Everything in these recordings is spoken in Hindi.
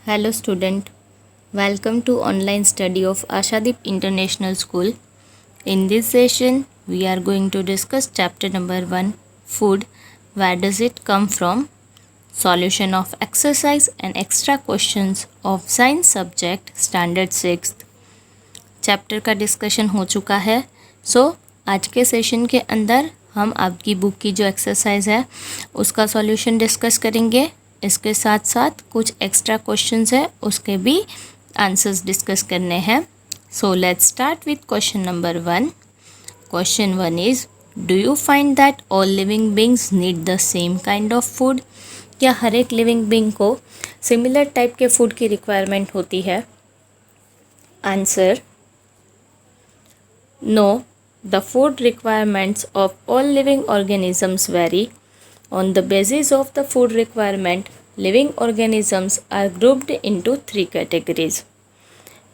Hello student, welcome to online study of Ashadeep International School. In this session, we are going to discuss chapter number 1, Food, where does it come from? Solution of exercise and extra questions of science subject standard 6th. Chapter का डिस्कशन हो चुका है। आज के सेशन के अंदर हम आपकी बुक की जो एक्सरसाइज है उसका सॉल्यूशन डिस्कस करेंगे। इसके साथ साथ कुछ एक्स्ट्रा क्वेश्चंस है उसके भी आंसर्स डिस्कस करने हैं। So let's start with question number 1। Question 1 is, do you find that all living beings need the same kind of food? क्या हर एक लिविंग बींग को सिमिलर टाइप के फूड की रिक्वायरमेंट होती है? Answer, no, the food requirements of all living organisms vary. On the basis of the food requirement, living organisms are grouped into 3 categories.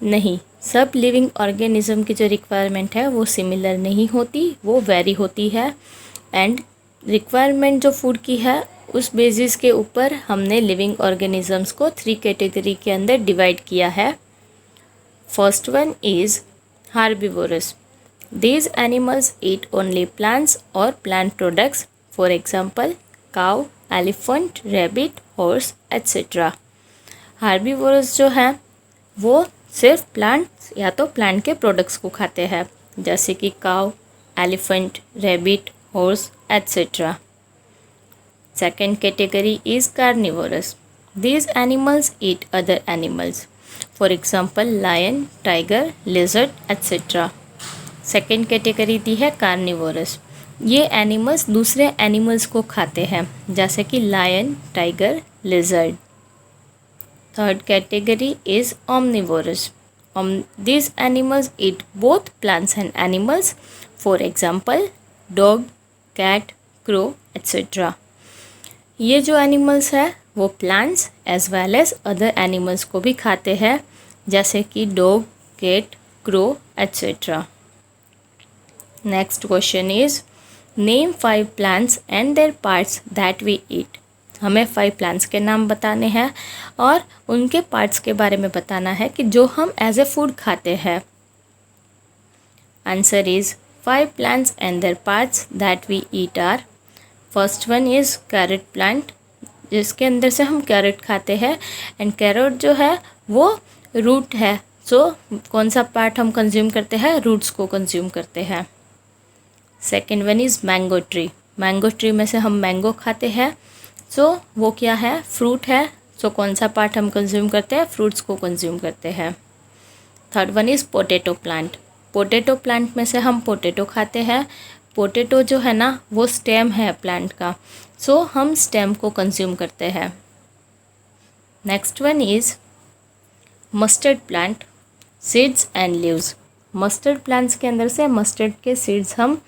नहीं, सब लिविंग ऑर्गेनिज्म की जो रिक्वायरमेंट है वो सिमिलर नहीं होती, वो वेरी होती है। एंड रिक्वायरमेंट जो फूड की है उस बेसिस के ऊपर हमने लिविंग ऑर्गेनिजम्स को 3 कैटेगरी के अंदर डिवाइड किया है। First one is herbivores. These animals eat only plants or plant products, for example, cow, elephant, rabbit, horse, etc. Herbivores जो हैं वो सिर्फ प्लांट्स या तो प्लांट के प्रोडक्ट्स को खाते हैं, जैसे कि cow, elephant, rabbit, horse, etc. Second category is carnivorous. These animals eat other animals, for example, lion, tiger, lizard, etc. Second category दी है कार्निवोरस। ये एनिमल्स दूसरे एनिमल्स को खाते हैं, जैसे कि lion, tiger, lizard. Third category is omnivorous. This animals eat both plants and animals, for example dog, cat, crow, etc. ये जो एनिमल्स है वो plants as well as other animals को भी खाते हैं, जैसे कि dog, cat, crow, etc. Next question is, name 5 plants and their parts that we eat. हमें 5 प्लांट्स के नाम बताने हैं और उनके पार्ट्स के बारे में बताना है कि जो हम एज ए फूड खाते हैं। Answer is 5 plants and their parts that we eat are, first one is carrot plant, जिसके अंदर से हम कैरेट खाते हैं। एंड कैरेट जो है वो रूट है, सो कौन सा पार्ट हम कंज्यूम करते हैं? रूट्स को कंज्यूम करते हैं। Second one is mango tree. Mango tree में से हम मैंगो खाते हैं, सो वो क्या है? फ्रूट है। सो कौन सा पार्ट हम कंज्यूम करते हैं? फ्रूट्स को कंज्यूम करते हैं। Third one is potato plant. Potato plant में से हम पोटैटो खाते हैं। पोटैटो जो है ना वो स्टेम है प्लांट का, सो हम स्टेम को कंज्यूम करते हैं। Next one is mustard plant, seeds and leaves. Mustard plants के अंदर से मस्टर्ड के सीड्स हम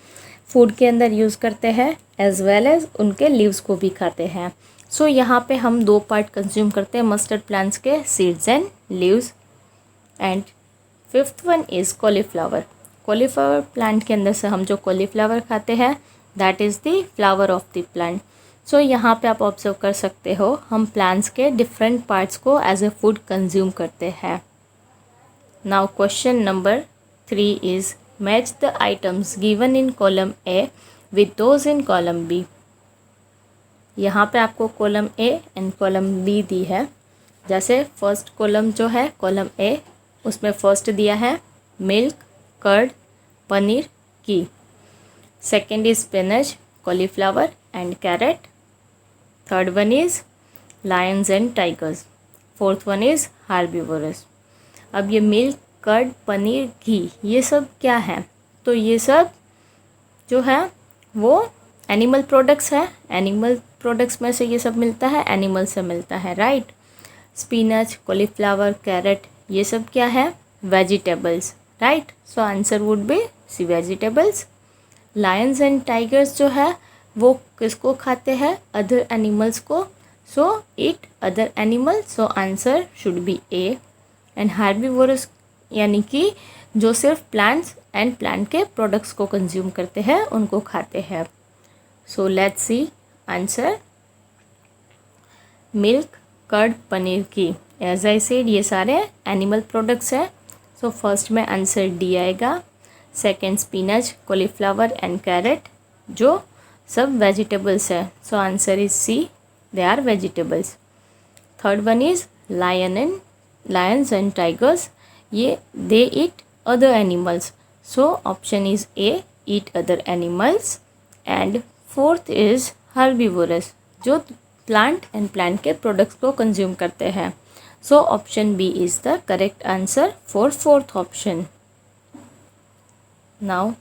फूड के अंदर यूज़ करते हैं, एज वेल एज उनके लीव्स को भी खाते हैं। सो यहाँ पे हम 2 पार्ट कंज्यूम करते हैं मस्टर्ड प्लांट्स के, seeds and leaves. And fifth one is cauliflower. Cauliflower plant के अंदर से हम जो कॉलीफ्लावर खाते हैं that is the flower of the plant. So यहाँ पे आप ऑब्जर्व कर सकते हो हम प्लांट्स के डिफरेंट पार्ट्स को एज ए फूड कंज्यूम करते हैं। Now question number 3 is match the items given in column A with those in column B. यहाँ पे आपको column A and column B दी है। जैसे फर्स्ट कॉलम जो है कॉलम A, उसमें फर्स्ट दिया है milk, curd, paneer, ghee. Second is spinach, cauliflower and carrot. Third one is lions and tigers. Fourth one is herbivorous. अब ये मिल्क, कर्ड, पनीर, घी, ये सब क्या है? तो ये सब जो है वो एनिमल प्रोडक्ट्स है। एनिमल प्रोडक्ट्स में से ये सब मिलता है, एनिमल से मिलता है, राइट। स्पिनच, कॉलीफ्लावर, कैरेट, ये सब क्या है? Vegetables, right. So answer would be C, vegetables. Lions and tigers जो है वो किसको खाते हैं? अदर एनिमल्स को। So eat other animal, so answer should be A. And herbivorous यानी कि जो सिर्फ प्लांट्स एंड प्लांट के प्रोडक्ट्स को कंज्यूम करते हैं उनको खाते हैं। So let's see answer, milk, curd, paneer, ghee. As I said ये सारे एनिमल प्रोडक्ट्स हैं। सो फर्स्ट में आंसर डी आएगा। Second spinach, cauliflower and carrot जो सब वेजिटेबल्स है। So answer is C, they are vegetables. Third one is lions and tigers, ये they eat other animals. So option is A, eat other animals. And fourth is herbivorous, जो प्लांट एंड प्लांट के प्रोडक्ट्स को कंज्यूम करते हैं। So option B is the correct answer for fourth option. Now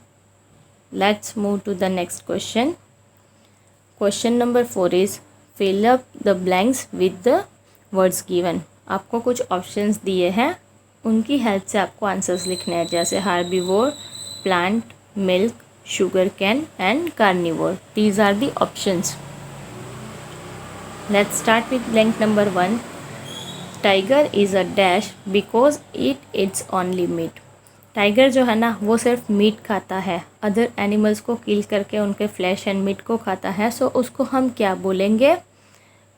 let's move to the next question. Question number 4 is fill up the blanks with the words given. आपको कुछ ऑप्शंस दिए हैं, उनकी हेल्प से आपको आंसर्स लिखने हैं, जैसे herbivore, plant, milk, sugar cane and carnivore. These are the options. Let's start with blank number 1। Tiger is a dash because it it's only meat. Tiger जो है ना वो सिर्फ मीट खाता है, अदर एनिमल्स को किल करके उनके फ्लैश एंड मीट को खाता है। सो उसको हम क्या बोलेंगे?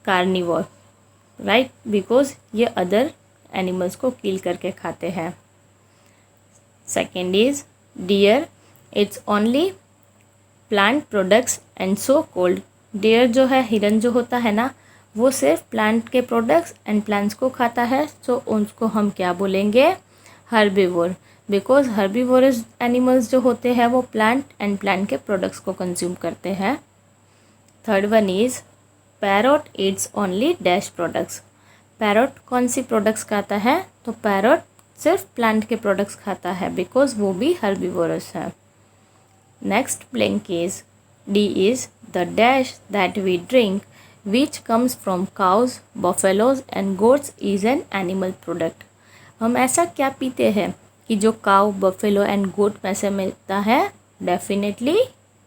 कार्निवोर, राइट, बिकॉज ये अदर एनिमल्स को किल करके खाते हैं। Second is deer, it's only plant products and so called. Deer जो है, हिरन जो होता है ना, वो सिर्फ प्लांट के प्रोडक्ट्स एंड प्लांट्स को खाता है। सो उसको हम क्या बोलेंगे? हर्बीवोर, बिकॉज हर्बीवोरस एनिमल्स जो होते हैं वो प्लांट एंड प्लांट के प्रोडक्ट्स को कंज्यूम करते हैं। Third one is parrot Yeats only dash products. Parrot कौन सी प्रोडक्ट्स खाता है? तो पैरोट सिर्फ प्लांट के प्रोडक्ट्स खाता है, बिकॉज वो भी हर्बीवोरस है। Next blank is D is the dash that we drink which comes from cows, buffaloes and goats is an animal product. हम ऐसा क्या पीते हैं कि जो काउ, बफेलो एंड गोट में से मिलता है? Definitely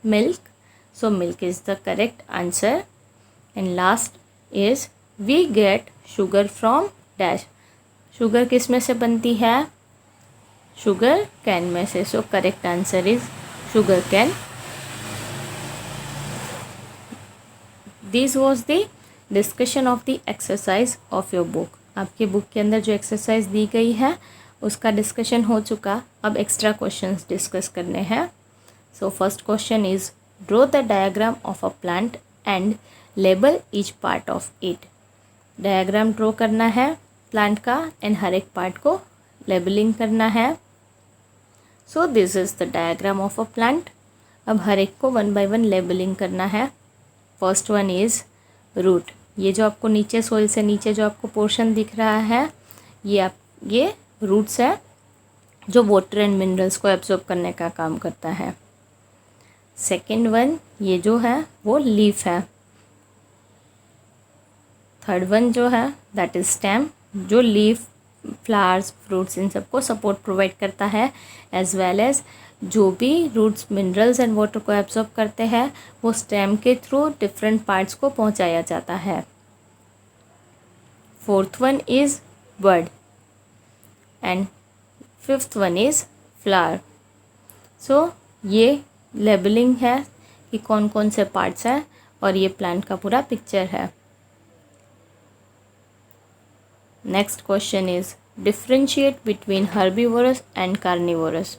milk. So milk is the correct answer. And last is we get sugar from dash. Sugar किस में से बनती है? शुगर कैन में से। So correct answer is sugar cane. This was the discussion of the exercise of your book. आपके बुक के अंदर जो एक्सरसाइज दी गई है उसका डिस्कशन हो चुका। अब एक्स्ट्रा क्वेश्चंस डिस्कस करने हैं। So first question is draw the diagram of a plant and label each part of it. Diagram draw करना है प्लांट का एंड हर एक पार्ट को लेबलिंग करना है। So this is the diagram of a plant. अब हर एक को 1 बाय 1 लेबलिंग करना है। First one is root. ये जो आपको नीचे सोइल से नीचे जो आपको पोर्शन दिख रहा है, ये रूट्स है जो वाटर एंड मिनरल्स को एब्जॉर्ब करने का काम करता है। सेकेंड वन, ये जो है वो लीफ है। थर्ड वन जो है दैट इज स्टेम, जो लीफ, फ्लावर्स, फ्रूट्स इन सबको सपोर्ट प्रोवाइड करता है, एज वेल एज जो भी रूट्स मिनरल्स एंड वाटर को एब्जॉर्ब करते हैं वो स्टेम के थ्रू डिफरेंट पार्ट्स को पहुंचाया जाता है। Fourth one is bird and fifth one is flower. So ये लेबलिंग है कि कौन कौन से पार्ट्स हैं और ये प्लांट का पूरा पिक्चर है। Next question is differentiate between herbivorous and carnivorous.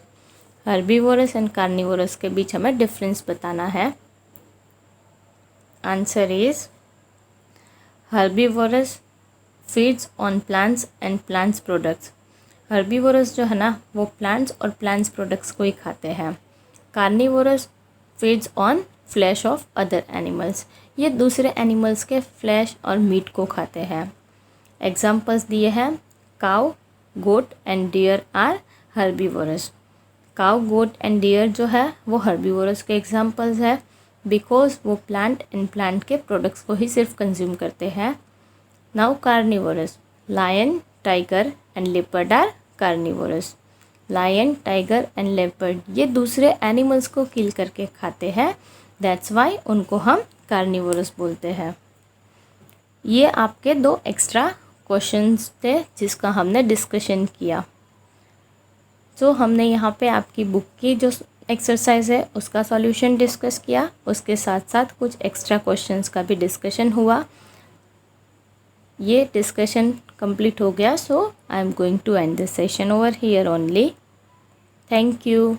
Herbivorous and carnivorous के बीच हमें डिफरेंस बताना है। Answer is herbivorous feeds on plants and plants products. Herbivorous जो है ना वो प्लांट्स और प्लांट्स प्रोडक्ट्स को ही खाते हैं। Carnivorous feeds on flash of other animals. ये दूसरे एनिमल्स के फ्लैश और मीट को खाते हैं। एग्जाम्पल्स दिए हैं, cow, goat and deer are herbivorous. Cow, goat and deer जो है वो हर्बीवोरस के एग्जाम्पल्स है, बिकॉज वो प्लांट एंड प्लांट के प्रोडक्ट्स को ही सिर्फ कंज्यूम करते हैं। Now carnivorous, lion, tiger and leopard are carnivorous. Lion, tiger and leopard ये दूसरे एनिमल्स को किल करके खाते हैं, दैट्स वाई उनको हम कार्निवोरस बोलते हैं। ये आपके 2 एक्स्ट्रा क्वेश्चंस थे जिसका हमने डिस्कशन किया। तो हमने यहाँ पे आपकी बुक की जो एक्सरसाइज है उसका सॉल्यूशन डिस्कस किया, उसके साथ साथ कुछ एक्स्ट्रा क्वेश्चंस का भी डिस्कशन हुआ। ये डिस्कशन कंप्लीट हो गया. So I am going to end this session over here only. Thank you.